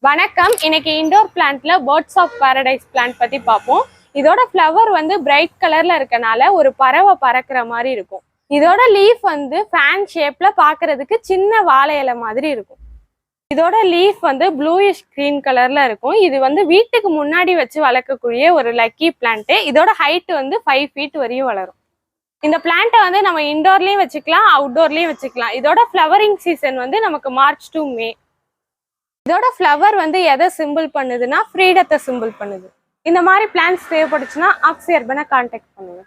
வணக்கம். இன்னைக்கு இண்டோர் பிளான்ட்ல பேர்ட்ஸ் ஆஃப் பாரடைஸ் பிளான்ட் பத்தி பார்ப்போம். இதோட ஃப்ளவர் வந்து பிரைட் கலர்ல இருக்கனால ஒரு பறவை பறக்கிற மாதிரி இருக்கும். இதோட லீஃப் வந்து ஃபேன் ஷேப்ல பார்க்கிறதுக்கு சின்ன வாழை இலை மாதிரி இருக்கும். இதோட லீஃப் வந்து ப்ளூயிஷ் கிரீன் கலர்ல இருக்கும். இது வந்து வீட்டுக்கு முன்னாடி வச்சு வளர்க்கக்கூடிய ஒரு லக்கி பிளான்ட். இதோட ஹைட் வந்து 5 feet வரையும் வளரும். இந்த பிளான்ட்டை வந்து நம்ம இண்டோர்லயும் வச்சுக்கலாம், அவுட்டோர்லயும் வச்சுக்கலாம். இதோட ஃப்ளவரிங் சீசன் வந்து நமக்கு மார்ச் டு மே. இதோட ஃப்ளவர் வந்து எதை சிம்பிள் பண்ணுதுன்னா ஃப்ரீடத்தை சிம்பிள் பண்ணுது. இந்த மாதிரி பிளான்ஸ் தேவைப்படுச்சுன்னா ஆக்ஸி அர்பனை கான்டாக்ட் பண்ணுங்க.